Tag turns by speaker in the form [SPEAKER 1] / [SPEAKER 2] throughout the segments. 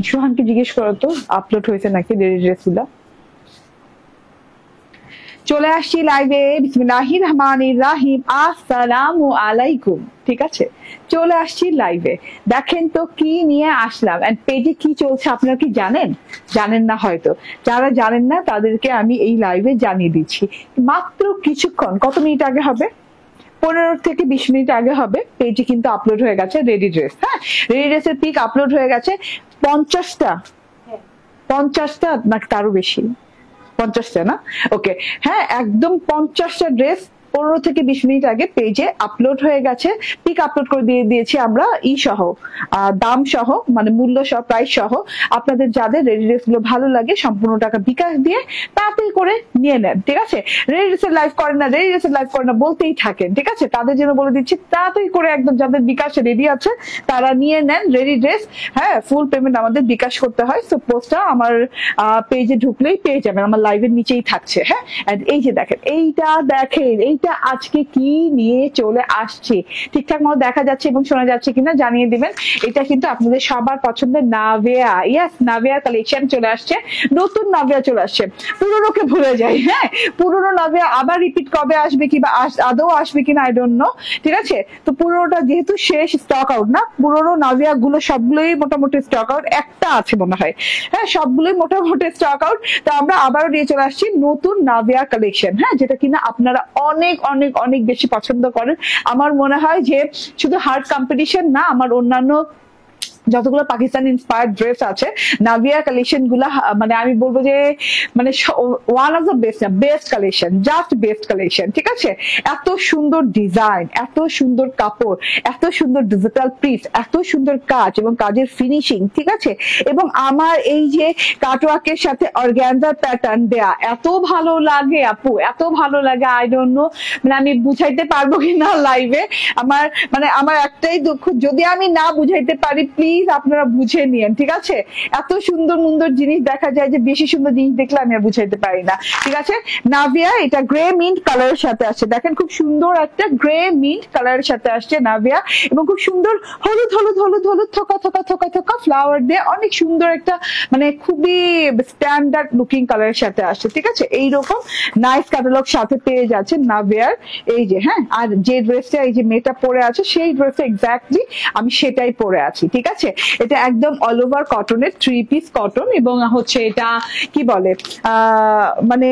[SPEAKER 1] সোহানকে জিজ্ঞেস করো তো আপলোড হয়েছে নাকি রেডি ড্রেস গুলা। চলে আসছি লাইভে, বিসমিল্লাহির রহমানির রহিম, আসসালামু আলাইকুম। ঠিক আছে, চলে আসছি লাইভে। দেখেন তো কি নিয়ে আসলাম, এন্ড পেজে কি চলছে আপনারা কি জানেন? জানেন না হয়তো। যারা জানেন না তাদেরকে আমি এই লাইভে জানিয়ে দিচ্ছি। মাত্র কিছুক্ষণ, কত মিনিট আগে হবে, 15 থেকে 20 মিনিট আগে হবে, পেজে কিন্তু আপলোড হয়ে গেছে রেডি ড্রেস। হ্যাঁ, রেডি ড্রেসের পিক আপলোড হয়ে গেছে 50টা নাকি তারও বেশি, 50টা না? ওকে, হ্যাঁ একদম 50টা ড্রেস 15 থেকে 20 মিনিট আগে পেজে আপলোড হয়ে গেছে। পিক আপলোড করে দিয়ে দিয়েছি আমরা সহ, দাম সহ, মানে মূল্য সহ, প্রাইস সহ। আপনাদের যাদের রেডি ড্রেস গুলো ভালো লাগে সম্পূর্ণ টাকা বিকাশ দিয়ে তাড়াতাড়ি করে নিয়ে নেন। ঠিক আছে, রেডি ড্রেসের লাইভ করেন না, রেডি ড্রেসের লাইভ করেন না বলতেই থাকেন। ঠিক আছে, তাদের জন্য বলে দিচ্ছি তাড়াতাড়ি করে একদম যাদের বিকাশে রেডি আছে তারা নিয়ে নেন রেডি ড্রেস। হ্যাঁ, ফুল পেমেন্ট আমাদের বিকাশ করতে হয়। সো পোস্টটা আমার পেজে ঢুকলেই পেয়ে যাবেন, আমার লাইভের নিচেই থাকছে। হ্যাঁ, এই যে দেখেন, এইটা দেখেন, এইটা আজকে কি নিয়ে চলে আসছে, ঠিকঠাক মতো দেখা যাচ্ছে এবং শোনা যাচ্ছে কিনা জানিয়ে দিবেন। এটা কিন্তু আপনাদের সবার পছন্দের নাভিয়া, ইয়েস নাভিয়া কালেকশন চলে আসছে, নতুন নাভিয়া চলে আসছে। পুরোনোকে ভুলে যাই, হ্যাঁ পুরোনো নাভিয়া আবার রিপিট কবে আসবে কিংবা আদৌ আসবে কিনা আই ডোন্ট নো। ঠিক আছে, তো পুরোনোটা যেহেতু শেষ, স্টক আউট না, পুরোনো নাভিয়া গুলো সবগুলোই মোটামুটি স্টক আউট, একটা আছে মনে হয়। হ্যাঁ, সবগুলোই মোটামুটি স্টক আউট। তো আমরা আবারও নিয়ে চলে আসছি নতুন নাভিয়া কালেকশন, হ্যাঁ, যেটা কিনা আপনারা অনেক অনেক অনেক বেশি পছন্দ করেন। আমার মনে হয় যে শুধু হার্ড কম্পিটিশন না, আমার অন্যান্য যতগুলো পাকিস্তান ইন্সপায়ার্ড ড্রেস আছে, নাভিয়া কালেকশন গুলা মানে আমি বলবো যে মানে one of the best, best collection, just best collection. ঠিক আছে, এত সুন্দর ডিজাইন, এত সুন্দর কাপড়, এত সুন্দর ডিজিটাল প্রিন্ট, এত সুন্দর কাজ এবং কাজের ফিনিশিং। ঠিক আছে, এবং আমার এই যে কাটওয়ার্কের সাথে অর্গানজা প্যাটার্ন দেয়া এত ভালো লাগে আপু, এত ভালো লাগে, আই ডোন্ট নো মানে আমি বুঝাইতে পারবো কিনা লাইভে। আমার একটাই দুঃখ, যদি আমি না বুঝাইতে পারি প্লিজ আপনারা বুঝে নিয়েন। ঠিক আছে, এত সুন্দর সুন্দর জিনিস দেখা যায় যে বেশি সুন্দর জিনিস দেখলে আমি আর বুঝাইতে পারি না। ঠিক আছে, নাভিয়া এটা গ্রে মিন্ট কালারের সাথে আসছে, দেখেন খুব সুন্দর একটা গ্রে মিন্ট কালারের সাথে আসছে নাভিয়া, এবং খুব সুন্দর হলুদ হলুদ হলুদ হলুদ থোকা থোকা থোকা থোকা ফ্লাওয়ার দিয়ে অনেক সুন্দর একটা মানে খুবই স্ট্যান্ডার্ড লুকিং কালারের সাথে আসছে। ঠিক আছে, এইরকম নাইস ক্যাটালগ সাথে পেয়ে যাচ্ছে নাভিয়ার। এই যে হ্যাঁ, আর যে ড্রেসটা এই যে মেয়েটা পরে আছে সেই ড্রেসটা এক্স্যাক্টলি আমি সেটাই পরে আছি। ঠিক আছে, এটা একদম অল ওভার কটনের 3 পিস কটন, এবং হচ্ছে এটা কি বলে মানে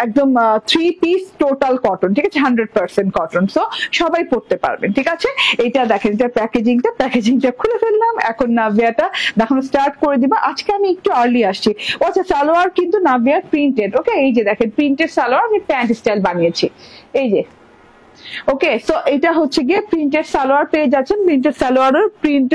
[SPEAKER 1] একদম 3 পিস টোটাল কটন। ঠিক আছে, 100% কটন, সো সবাই পড়তে পারবেন। ঠিক আছে, এটা দেখেন, এটা প্যাকেজিংটা খুলে ফেললাম, এখন নাভিয়াটা দেখানো স্টার্ট করে দিবা। আজকে আমি একটু আর্লি আসছি। আচ্ছা, সালোয়ার কিন্তু নাভিয়ার প্রিন্টেড। ওকে, এই যে দেখেন প্রিন্টেড সালোয়ার, আমি প্যান্ট স্টাইল বানিয়েছি। এই যে ওকে, সো এটা হচ্ছে গিয়ে প্রিন্টেড সালোয়ার পেয়ে যাচ্ছেন। প্রিন্টেড সালোয়ারের প্রিন্ট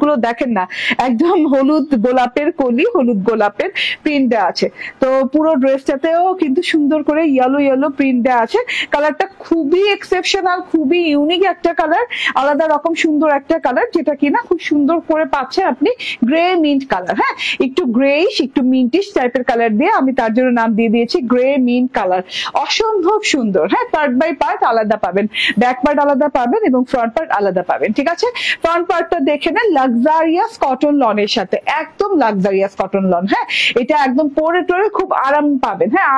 [SPEAKER 1] গুলো দেখেন না, একদম হলুদ গোলাপের কলি, হলুদ গোলাপের প্রিন্ট দেওয়া আছে। তো পুরো ড্রেসটাতেও কিন্তু সুন্দর করে ইয়েলো প্রিন্ট দেওয়া আছে। কালারটা খুবই এক্সেপশনাল, খুবই ইউনিক একটা কালার, আলাদা রকম সুন্দর একটা কালার, যেটা কিনা খুব সুন্দর করে পাচ্ছেন আপনি গ্রে মিন্ট কালার। হ্যাঁ, একটু গ্রেইশ একটু মিন্টিশ টাইপের কালার দিয়ে আমি তার জন্য নাম দিয়ে দিয়েছি গ্রে মিন্ট কালার। অসম্ভব সুন্দর। হ্যাঁ, পার্ট বাই পার্ট আলাদা পাবেন, ব্যাক পার্ট আলাদা পাবেন এবং ফ্রন্ট পার্ট আলাদা পাবেন। ঠিক আছে, ফ্রন্ট পার্টটা দেখে নেন লাক্সারিয়াস কটন লনের সাথে, একদম লাক্সারিয়াস কটন লন। হ্যাঁ, এটা একদম পরে টরে খুব আরাম পাবেন। হ্যাঁ,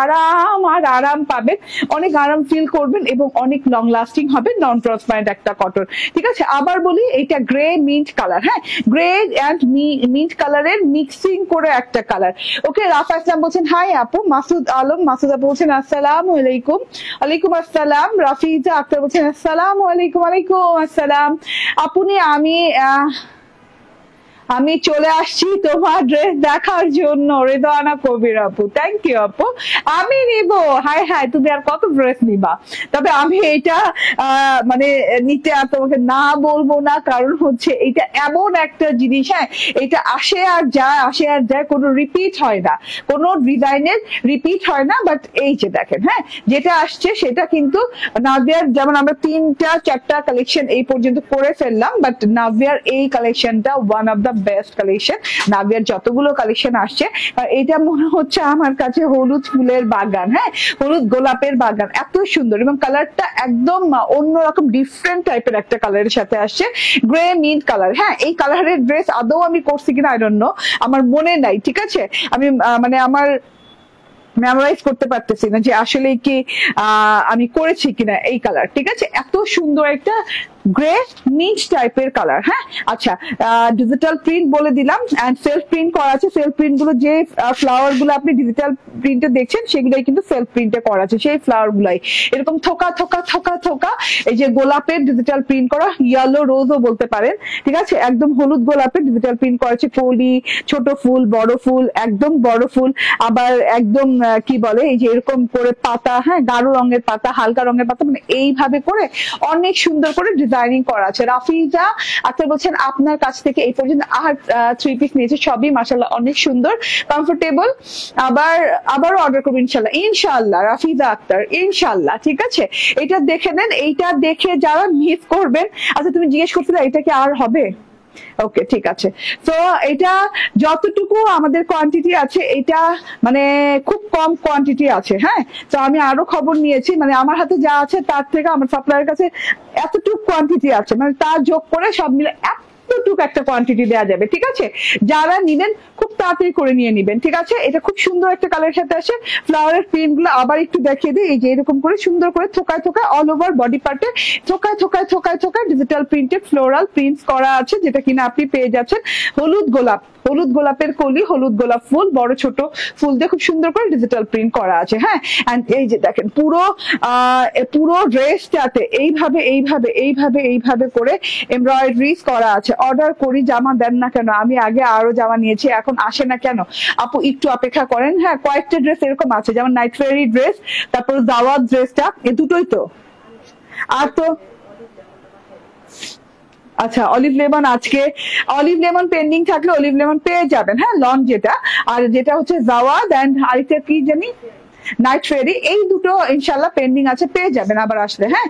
[SPEAKER 1] আরাম পাবেন, অনেক আরাম ফিল করবেন এবং অনেক লং লাস্টিং হবে, নন ট্রান্সপারেন্ট একটা কটন। ঠিক আছে, আবার বলি এটা গ্রে মিন্ট কালার। হ্যাঁ, গ্রে অ্যান্ড মিন্ট কালারের মিক্সিং করে একটা কালার। ওকে, রাফা ইসলাম বলছেন হাই আপু। মাসুদ আপু বলছেন আসসালামু আলাইকুম। ওয়ালাইকুম আসসালাম। রাফিজা আক্তার বলছেন আসসালামু আলাইকুম। ওয়ালাইকুম আসসালাম। আপনি আমি চলে আসছি তোমার ড্রেস দেখার জন্য, রেদওয়ানা কবির আপু। থ্যাংক ইউ আপু, আমি নিব। হাই হাই, তুমি আর কত ড্রেস নিবা? তবে আমি এটা মানে নিতে আর তোমাকে না বলবো না, কারণ হচ্ছে এটা এমন একটা জিনিস, হ্যাঁ এটা আসে আর যায়, কোনো রিপিট হয় না, কোনো ডিজাইনের রিপিট হয় না। বাট এই যে দেখেন, হ্যাঁ যেটা আসছে সেটা কিন্তু নাভিয়ার, যেমন আমরা 3টা 4টা কালেকশন এই পর্যন্ত করে ফেললাম, বাট নাভিয়ার এই কালেকশনটা one of the best collection. নাভিয়ার যতগুলো কালেকশন আসছে এটা মনে হচ্ছে আমার কাছে হলুদ ফুলের বাগান, হ্যাঁ হলুদ গোলাপের বাগান, এত সুন্দর এবং কালারটা একদম অন্যরকম ডিফারেন্ট টাইপের একটা কালারের সাথে আসছে, গ্রে মিন্ট কালার। হ্যাঁ এই কালারের ড্রেস আদৌ আমি করছি কিনা আই ডোন্ট নো, আমার মনে নাই, ঠিক আছে আমি মানে আমার মেমোরাইজ করতে পারতেছি না যে আসলে কি আমি করেছি কিনা এই কালার, ঠিক আছে এত সুন্দর একটা গ্রে মিন্ট টাইপের কালার। হ্যাঁ আচ্ছা ডিজিটাল প্রিন্ট বলে দিলাম এন্ড সেলফ প্রিন্ট করা আছে। সেলফ প্রিন্ট গুলো যে ফ্লাওয়ার গুলো আপনি ডিজিটাল প্রিন্টে দেখছেন সেগুলাই কিন্তু সেলফ প্রিন্টে করা আছে, সেই ফ্লাওয়ার গুলাই এরকম থোকা থোকা থোকা থোকা, এই যে গোলাপের ডিজিটাল প্রিন্ট করা, ইয়েলো রোজও বলতে পারেন, ঠিক আছে একদম হলুদ গোলাপের ডিজিটাল প্রিন্ট করা আছে, কলি ছোট ফুল বড় ফুল, একদম বড় ফুল, আবার একদম কি বলে এই যে এরকম করে পাতা, হ্যাঁ গাঢ় রঙের পাতা হালকা রঙের পাতা, মানে এইভাবে করে অনেক সুন্দর করে ডিজাইনিং করা আছে। রাফিজা আক্তার বলছেন আপনার কাছ থেকে এই পর্যন্ত আর 3 পিস নিয়েছে, সবই মাশাআল্লাহ অনেক সুন্দর কমফোর্টেবল, আবারও অর্ডার করবেন ইনশাআল্লাহ। ইনশাআল্লাহ রাফিজা আক্তার ইনশাআল্লাহ, ঠিক আছে এটা দেখে নেন, এইটা দেখে যারা মিস করবেন। আচ্ছা তুমি জিজ্ঞেস করছিলে এটা কি আর হবে, ওকে ঠিক আছে। তো এটা যতটুকু আমাদের কোয়ান্টিটি আছে এটা মানে খুব কম কোয়ান্টিটি আছে, হ্যাঁ তো আমি আরো খবর নিয়েছি, মানে আমার হাতে যা আছে তার থেকে আমার সাপ্লায়ার কাছে এতটুকু কোয়ান্টিটি আছে, মানে তার যোগ করে সব মিলে এতটুকু একটা কোয়ান্টিটি দেওয়া যাবে, ঠিক আছে যারা নিবেন খুব তাড়াতাড়ি করে নিয়ে নিবেন, ঠিক আছে এটা খুব সুন্দর একটা কালারের সাথে আসে। ফ্লাওয়ারের প্রিন্ট গুলো আবার একটু দেখিয়ে দিই, এই যে এরকম করে সুন্দর করে থোকায় থোকায় অল ওভার বডি পার্টে থোকায় থোকায় থোকায় থোকায় ডিজিটাল প্রিন্টেড ফ্লোরাল প্রিন্টস করা আছে, যেটা কিনা আপনি পেয়ে যাচ্ছেন হলুদ গোলাপ, হলুদ গোলাপের কলি, হলুদ গোলাপ ফুল, বড় ছোট ফুল দিয়ে খুব সুন্দর করে ডিজিটাল প্রিন্ট করা আছে। হ্যাঁ এন্ড এই যে দেখেন পুরো ড্রেসটাতে এইভাবে এইভাবে এইভাবে এইভাবে করে এমব্রয়ডারিজ করা আছে। অর্ডার করি জামা দেন না কেন, আমি আগে আরো জামা নিয়েছি এখন আসে না কেন আপু, একটু অপেক্ষা করেন। হ্যাঁ কয়েকটা ড্রেস এরকম আছে, যেমন নাইট ফেয়ারি ড্রেস, তারপর জাওয়াত ড্রেসটা, এই দুটোই তো। আর তো আচ্ছা অলিভ লেমন, আজকে অলিভ লেমন পেন্ডিং থাকলে অলিভ লেমন পেয়ে যাবেন, হ্যাঁ লন যেটা, আর যেটা হচ্ছে জাওয়াদ এন্ড আরেকটা কি জানি নাইট ফেরি, এই দুটো ইনশাল্লাহ পেন্ডিং আছে, পেয়ে যাবেন আবার আসলে। হ্যাঁ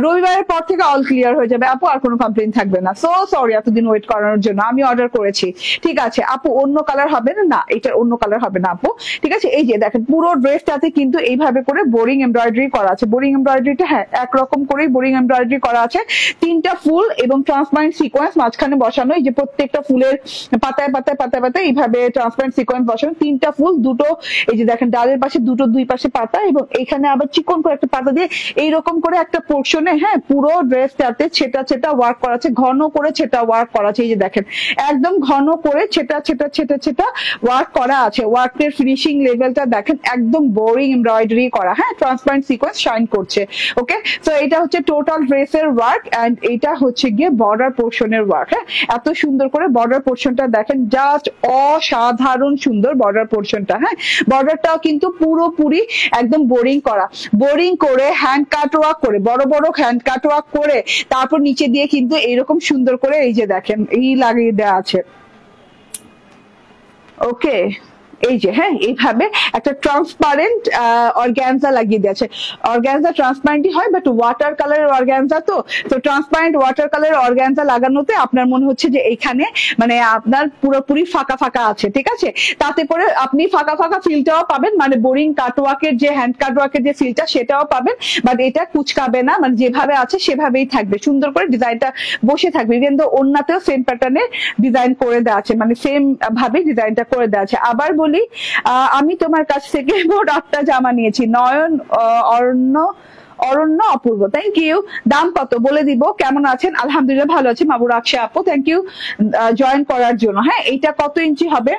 [SPEAKER 1] রবিবারের পর থেকে অল ক্লিয়ার হয়ে যাবে আপু, আর কোনো কমপ্লেন থাকবে না। সো সরি এতদিন ওয়েট করানোর জন্য, আমি অর্ডার করেছি, ঠিক আছে আপু অন্য কালার হবে না, না এটা অন্য কালার হবে না আপু, ঠিক আছে এই যে দেখেন পুরো ড্রেসটাতে কিন্তু এইভাবে করে বোরিং এমব্রয়ডারি করা আছে। বোরিং এমব্রয়ডারিটা হ্যাঁ একরকম করেই বোরিং এমব্রয়ডারি করা আছে, 3টা ফুল এবং ট্রান্সপারেন্ট সিকোয়েন্স মাঝখানে বসানো, এই যে প্রত্যেকটা ফুলের পাতায় পাতায় পাতায় পাতায় এইভাবে ট্রান্সপারেন্ট সিকোয়েন্স বসানো, 3টা ফুল, দুটো এই যে দেখেন ডালের পাশে দুটো দুই পাশে পাতা, এবং এখানে আবার চিকন করে একটা পাতা দিয়ে এইরকম করে একটা পোর্শনে হ্যাঁ পুরো ড্রেসটাতে ছেটা ছেটা ওয়ার্ক করা আছে, ঘন করে ছেটা ওয়ার্ক করা আছে, এই যে দেখেন একদম ঘন করে ছেটা ছেটা ছেটা ছেটা ওয়ার্ক করা আছে। ওয়ার্কের ফিনিশিং লেভেলটা দেখেন একদম বোরিং এমব্রয়ডারি করা, হ্যাঁ ট্রান্সপারেন্ট সিকোয়েন্স শাইন করছে। ওকে সো এটা হচ্ছে টোটাল ড্রেসের ওয়ার্ক এন্ড এটা হচ্ছে গিয়ে বর্ডার পোর্শনের ওয়ার্ক। হ্যাঁ এত সুন্দর করে বর্ডার পোর্শনটা দেখেন, জাস্ট অসাধারণ সুন্দর বর্ডার পোর্শনটা। হ্যাঁ বর্ডারটাও কিন্তু পুরোপুরি একদম বোরিং করা, বোরিং করে হ্যান্ড কাট ওয়ার্ক করে, বড় বড় হ্যান্ড কাট ওয়ার্ক করে তারপর নিচে দিয়ে কিন্তু এইরকম সুন্দর করে এই যে দেখেন এই লাগিয়ে দেওয়া আছে। ওকে এই যে হ্যাঁ এইভাবে একটা ট্রান্সপারেন্ট অর্গানজা লাগিয়ে দিয়েছে। অর্গানজা ট্রান্সপারেন্টই হয় বাট ওয়াটার কালারের অর্গানজা, তো ট্রান্সপারেন্ট ওয়াটার কালারের অর্গানজা লাগানোতে আপনার মনে হচ্ছে যে এইখানে মানে আপনার পুরোপুরি ফাঁকা ফাঁকা আছে, ঠিক আছে তাতে করে আপনি ফাঁকা ফাঁকা ফিলটাও পাবেন, মানে বোরিং কাটওয়ার্কের যে হ্যান্ড কাটওয়ার্কের যে ফিলটা সেটাও পাবেন, বাট এটা কুচকাবে না, মানে যেভাবে আছে সেভাবেই থাকবে, সুন্দর করে ডিজাইনটা বসে থাকবে। ইভেন তো ওন্নাতেও সেম প্যাটার্নে ডিজাইন করে দেওয়া আছে, মানে সেম ভাবে ডিজাইনটা করে দেওয়া আছে। আবার বলি আমি তোমার কাছ থেকে মোট 8টা জামা নিয়েছি, নয়ন অরণ্য অপূর্ব, থ্যাংক ইউ। দাম কত বলে দিব, কেমন আছেন? আলহামদুলিল্লাহ ভালো আছি মাবুর আকশা আপু, থ্যাংক ইউ জয়েন করার জন্য। হ্যাঁ এইটা কত ইঞ্চি হবে?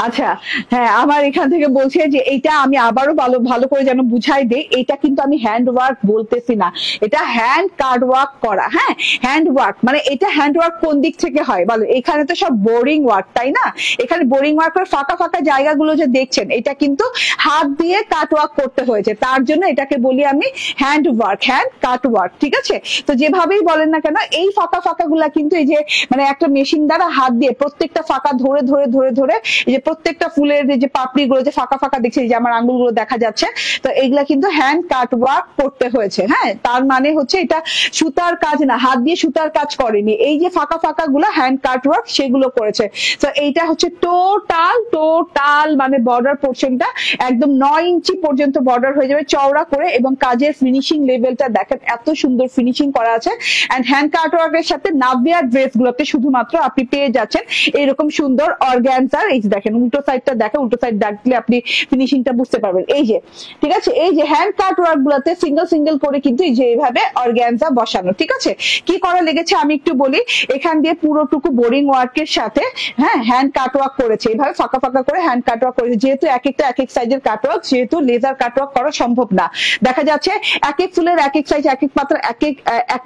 [SPEAKER 1] আচ্ছা হ্যাঁ আমার এখান থেকে বলছে যে এইটা আমি আবারও ভালো করে যেন বুঝাই দেই, এটা কিন্তু আমি হ্যান্ড ওয়ার্ক বলতেছি না, এটা হ্যান্ড কার্ড ওয়ার্ক করা। হ্যাঁ হ্যান্ড ওয়ার্ক মানে এটা হ্যান্ড ওয়ার্ক কোন দিক থেকে হয় বলো, এখানে তো সব বোরিং ওয়ার্ক তাই না, এখানে বোরিং ওয়ার্কের ফাঁকা ফাঁকা জায়গাগুলো যে দেখছেন এটা কিন্তু হাত দিয়ে কাট ওয়ার্ক করতে হয়েছে, তার জন্য এটাকে বলি আমি হ্যান্ড ওয়ার্ক, হ্যান্ড কাট ওয়ার্ক, ঠিক আছে। তো যেভাবেই বলেন না কেন এই ফাঁকা ফাঁকা গুলা কিন্তু এই যে মানে একটা মেশিন দ্বারা হাত দিয়ে প্রত্যেকটা ফাঁকা ধরে ধরে ধরে ধরে এই যে প্রত্যেকটা ফুলের যে পাপড়ি গুলো যে ফাঁকা ফাঁকা দেখছি, যে আমার আঙ্গুলগুলো দেখা যাচ্ছে, তো এগুলা কিন্তু হ্যান্ড কাট ওয়ার্ক করতে হয়েছে। হ্যাঁ, তার মানে হচ্ছে এটা সুতার কাজ না, হাত দিয়ে সুতার কাজ করেনি। এই যে ফাঁকা ফাঁকা গুলো হ্যান্ড কাট ওয়ার্ক সেগুলো করেছে। তো এইটা হচ্ছে টোটাল মানে বর্ডার পোর্শনটা একদম 9 ইঞ্চি পর্যন্ত বর্ডার হয়ে যাবে চওড়া করে, এবং কাজের ফিনিশিং লেভেলটা দেখেন এত সুন্দর ফিনিশিং করা আছে। এন্ড হ্যান্ড কাট ওয়ার্কের সাথে নাভিয়ার ড্রেস গুলোতে শুধুমাত্র আপনি পেয়ে যাচ্ছেন এরকম সুন্দর অর্গানজার। এই যে দেখেন উল্টো সাইডটা দেখেন, উল্টো সাইড দেখলে আপনি ফিনিশিংটা বুঝতে পারবেন। এই যে ঠিক আছে, এই যে হ্যান্ড কাট ওয়ার্ক গুলোতে সিঙ্গেল সিঙ্গেল করে কিন্তু এই যে এইভাবে অর্গানজা বসানো। ঠিক আছে, কি করা লেগেছে আমি একটু বলি। এখান দিয়ে পুরোটুকু বোরিং ওয়ার্কের সাথে হ্যাঁ হ্যান্ড কাট ওয়ার্ক করেছে, এইভাবে ফাঁকা ফাঁকা করে হ্যান্ড কাট ওয়ার্ক করেছে। যেহেতু এক একটা এক এক সাইজের কাট ওয়ার্ক, যেহেতু লেজার কাট ওয়ার্ক করা সম্ভব না, দেখা যাচ্ছে এক এক ফুলের এক এক সাইজ, এক এক পাতার এক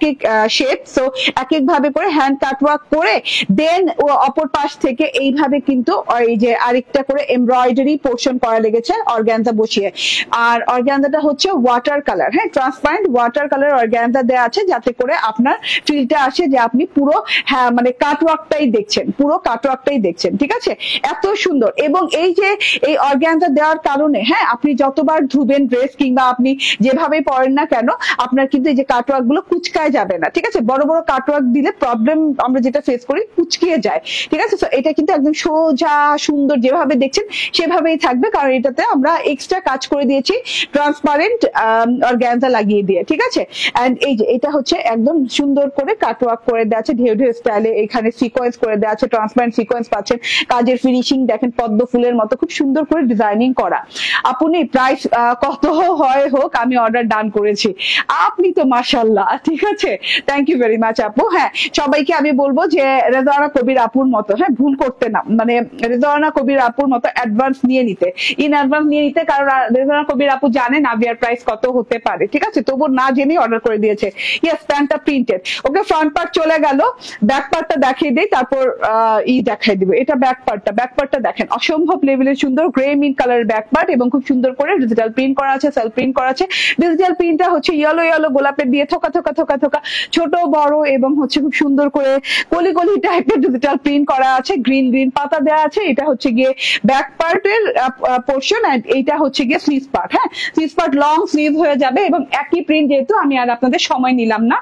[SPEAKER 1] এক শেপ, সো এক এক ভাবে করে হ্যান্ড কাট ওয়ার্ক করে দেন অপর পাশ থেকে এইভাবে কিন্তু এই যে আরেকটা করে এমব্রয়ডারি পোর্শন করা লেগেছে অর্গানজা বসিয়ে। আর অর্গানজাটা হচ্ছে ওয়াটার কালার, হ্যাঁ ট্রান্সপারেন্ট ওয়াটার কালার অর্গানজা দেওয়া আছে, যাতে করে আপনার ফিলটা আসে যে আপনি পুরো হ্যাঁ মানে কাটওয়ার্কটাই দেখছেন, পুরো কাটওয়ার্কটাই দেখছেন। ঠিক আছে, এত সুন্দর। এবং এই যে এই অর্গানজা দেওয়ার কারণে হ্যাঁ আপনি যতবার ধুবেন ড্রেস কিংবা আপনি যেভাবেই পরেন না কেন, আপনার কিন্তু এই যে কাটওয়ার্ক গুলো কুচকায় যাবে না। ঠিক আছে, বড় বড় কাটওয়ার্ক দিলে প্রবলেম আমরা যেটা ফেস করি, কুচকিয়ে যায়। ঠিক আছে, তো এটা কিন্তু একদম সোজা সুন্দর যেভাবে দেখছেন সেভাবেই থাকবে, কারণ এটাতে আমরা এক্সট্রা কাজ করে দিয়েছি ট্রান্সপারেন্ট অর্গানজা লাগিয়ে দিয়ে। ঠিক আছে, এন্ড এই যে এটা হচ্ছে একদম সুন্দর করে কাটওয়ার্ক করে দেওয়া আছে ঢেউ ঢেউ স্টাইলে, এখানে সিকোয়েন্স করে দেওয়া আছে, ট্রান্সপারেন্ট সিকোয়েন্স পাচ্ছেন, কাজের ফিনিশিং দেখেন পদ্ম ফুলের মতো খুব সুন্দর করে ডিজাইনিং করা। আপনি প্রাইস কত হয় হোক, আমি অর্ডার ডান করেছি, আপনি তো মাশাআল্লাহ। ঠিক আছে, থ্যাংক ইউ ভেরি মাচ আপু। হ্যাঁ, সবাইকে আমি বলবো যে রেজাওয়ানা কবির আপুর মতো হ্যাঁ ভুল করতে না, মানে রেজাওয়ানা কবির আপুর মতো অ্যাডভান্স নিয়ে নিতে, ইন অ্যাডভান্স নিয়ে নিতে, কারণ রেজাওয়ানা কবির আপু জানে নাভিয়ার প্রাইস কত হতে পারে। ঠিক আছে, তবু না জেনে অর্ডার করে দিয়েছে। ইয়েস, প্যান্টটা প্রিন্টেড। ওকে, ফ্রন্ট পার্ট চলে গেল, ব্যাক পার্টটা দেখিয়ে দিই, তারপর দেখাই দিব। এটা ব্যাক পার্টটা দেখেন অসম্ভব লেভেলের সুন্দর গ্রে মিন্ট কালারের ব্যাক পার্ট, এবং খুব সুন্দর করে ডিজিটাল প্রিন্ট করা আছে, সেলফ প্রিন্ট করা আছে। ডিজিটাল প্রিন্টটা হচ্ছে ইয়েলো গোলাপের দিয়ে থোকা থোকা থোকা থোকা ছোট বড়, এবং হচ্ছে খুব সুন্দর করে কলি কলি টাইপের ডিজিটাল প্রিন্ট করা আছে, গ্রিন পাতা দেওয়া আছে। এটা হচ্ছে গিয়ে ব্যাক পার্টের পোর্শন, এন্ড এইটা হচ্ছে গিয়ে স্লিভ পার্ট। হ্যাঁ, স্লিভ পার্ট লং স্লিভ হয়ে যাবে, এবং একই প্রিন্ট, যেহেতু আমি আর আপনাদের সময় নিলাম না,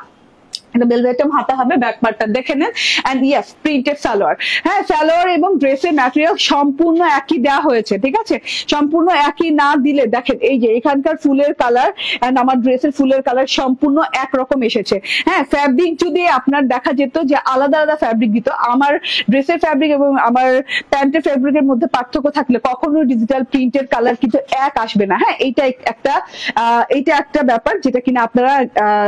[SPEAKER 1] বেলভেটম হাতা হবে, ব্যাক পার্টটা দেখে নেন। And yes, printed salwar. হ্যাঁ, সালোয়ার এবং ড্রেসের ম্যাটেরিয়াল সম্পূর্ণ একই দেওয়া হয়েছে। ঠিক আছে, সম্পূর্ণ একই না দিলে দেখেন এই যে এখানকার ফুলের কালার এন্ড আমার ড্রেসের ফুলের কালার সম্পূর্ণ একরকম এসেছে। হ্যাঁ, ফ্যাব্রিক যদি আপনার দেখা যেত যে আলাদা আলাদা ফ্যাব্রিক দিত, আমার ড্রেসের ফ্যাব্রিক এবং আমার প্যান্টের ফ্যাব্রিকের মধ্যে পার্থক্য থাকলে কখনো ডিজিটাল প্রিন্টের কালার কিন্তু এক আসবে না। হ্যাঁ, এইটা একটা ব্যাপার যেটা কিনা আপনারা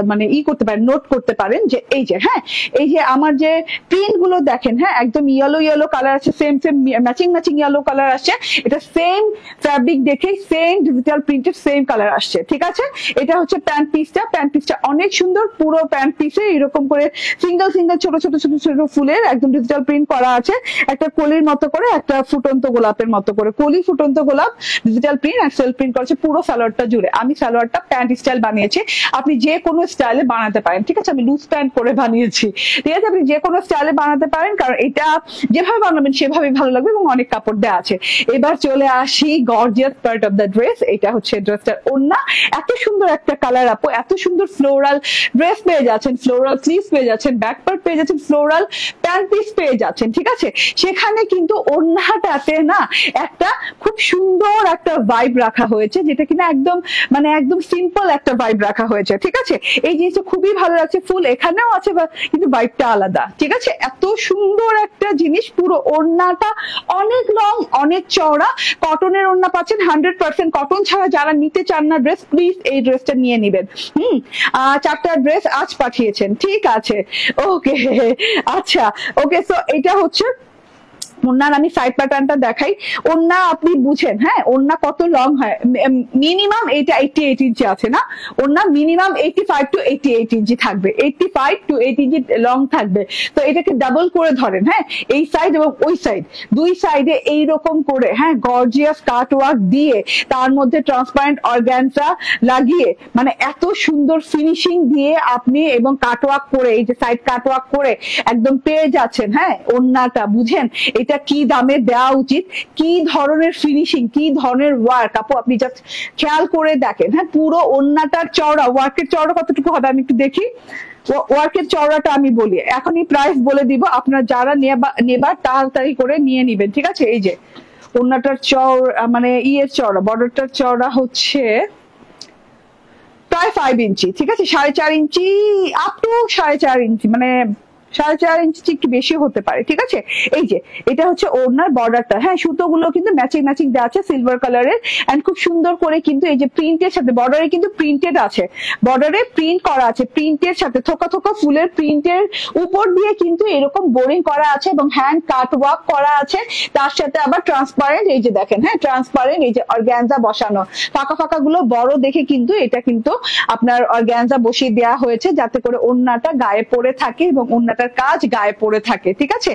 [SPEAKER 1] মানে করতে পারেন, নোট করতে পারেন, যে এই যে হ্যাঁ এই যে আমার যে প্রিন্ট গুলো দেখেন, হ্যাঁ একদম ইয়েলো কালার আছে, সেম ম্যাচিং ইয়েলো কালার আসছে। এটা সেম ফ্যাব্রিক দেখে same digital printed same colour আসছে। ঠিক আছে, এটা হচ্ছে প্যান্ট পিসটা অনেক সুন্দর। পুরো প্যান্ট পিসে এরকম করে সিঙ্গেল ছোট ছোট ফুলের একদম ডিজিটাল প্রিন্ট করা আছে, একটা কলির মতো করে, একটা ফুটন্ত গোলাপের মতো করে, কলি ফুটন্ত গোলাপ ডিজিটাল প্রিন্ট আর সেলফ প্রিন্ট করেছে পুরো সালোয়ারটা জুড়ে। আমি সালোয়ারটা প্যান্ট স্টাইল বানিয়েছি, আপনি যে কোনো স্টাইলে বানাতে পারেন। ঠিক আছে, আমি লুজ প্যান্ট করে বানিয়েছি। ঠিক আছে, আপনি যে কোনো স্টাইলে বানাতে পারেন, কারণ এটা যেভাবে বানাবেন সেভাবেই ভালো লাগবে, এবং অনেক কাপড় দেওয়া আছে। এবার চলে আসি gorgeous part of the dress. এটা হচ্ছে ড্রেসটার ওড়না, এত সুন্দর একটা কালার আপু, এত সুন্দর ফ্লোরাল ড্রেস পেয়ে যাচ্ছেন, ফ্লোরাল স্লিভস পেয়ে যাচ্ছেন, ব্যাক পার্ট পেয়ে যাচ্ছেন, ফ্লোরাল প্যান্ট পিস পেয়ে যাচ্ছেন। ঠিক আছে, সেখানে কিন্তু ওড়নাটাতে না একটা খুব সুন্দর একটা ভাইব রাখা হয়েছে, যেটা কিনা একদম সিম্পল একটা ভাইব রাখা হয়েছে। ঠিক আছে, এই জিনিসটা খুবই ভালো লাগছে। ফুল এখানেও আছে, কিন্তু ভাইবটা আলাদা। ঠিক আছে, এত সুন্দর একটা জিনিস। পুরো ওড়নাটা অনেক লং, অনেক চওড়া, কটনের ওড়না পাচ্ছেন, 100% কটন ছাড়া। যারা নিতে চান না ড্রেস, প্লিজ এই ড্রেসটা নিয়ে নিবেন। 4টা ড্রেস আজ পাঠিয়েছেন, ঠিক আছে, ওকে, আচ্ছা, ওকে। সো এটা হচ্ছে ওড়নার, আমি সাইড প্যাটার্নটা দেখাই। ওড়না আপনি বুঝেন, হ্যাঁ ওড়না কত লং হয়, মিনিমাম এটা 88 ইঞ্চি আছে না, ওড়না মিনিমাম 85 to 88 ইঞ্চি থাকবে, 85 to 80 ইঞ্চি লং থাকবে। তো এটাকে ডাবল করে ধরেন, হ্যাঁ এই সাইড এবং ওই সাইড, দুই সাইডে এইরকম করে হ্যাঁ গর্জিয়াস কাট ওয়ার্ক দিয়ে, তার মধ্যে ট্রান্সপারেন্ট অর্গানজা লাগিয়ে, মানে এত সুন্দর ফিনিশিং দিয়ে আপনি এবং কাট ওয়ার্ক করে, এই যে সাইড কাট ওয়ার্ক করে একদম পেয়ে যাচ্ছেন। হ্যাঁ, ওড়নাটা বুঝেন, এটা এটা কি দামে দেওয়া উচিত, কি ধরনের ফিনিশিং, কি ধরনের ওয়ার্ক, আপু আপনি জাস্ট খেয়াল করে দেখেন। হ্যাঁ, পুরো ওন্নাটার চওড়া, ওয়ার্কের চওড়া কতটুকু হবে আমি একটু দেখি। ওয়ার্কের চওড়াটা আমি বলি, এখনই প্রাইস বলে দিব, আপনার যারা নেবার তাড়াতাড়ি করে নিয়ে নিবেন, ঠিক আছে। এই যে ওন্নাটার চওড়া মানে ইয়ের চওড়া, বর্ডারটার চওড়া হচ্ছে প্রায় 5 ইঞ্চি, ঠিক আছে, 4.5 ইঞ্চি আপ টু 4.5 ইঞ্চি, মানে 4.5 ইঞ্চি একটু বেশি হতে পারে, ঠিক আছে। এই যে এটা হচ্ছে ওড়নার বর্ডারটা, হ্যাঁ সুতোগুলো কিন্তু ম্যাচিং ম্যাচিং দেওয়া আছে সিলভার কালারের, এন্ড খুব সুন্দর করে কিন্তু এই যে প্রিন্টের সাথে বর্ডারে কিন্তু প্রিন্টেড আছে, বর্ডারে প্রিন্ট করা আছে, প্রিন্টের সাথে থোকা থোকা ফুলের প্রিন্টের উপর দিয়ে কিন্তু এরকম বোরিং করা আছে এবং হ্যান্ড কাট ওয়ার্ক করা আছে, তার সাথে আবার ট্রান্সপারেন্ট, এই যে দেখেন, হ্যাঁ ট্রান্সপারেন্ট এই যে অর্গানজা বসানো, ফাঁকা ফাঁকা গুলো বড় দেখে কিন্তু এটা কিন্তু আপনার অর্গানজা বসিয়ে দেওয়া হয়েছে, যাতে করে ওড়নাটা গায়ে পড়ে থাকে এবং ওড়নাটার কাজ গায়ে পড়ে থাকে, ঠিক আছে।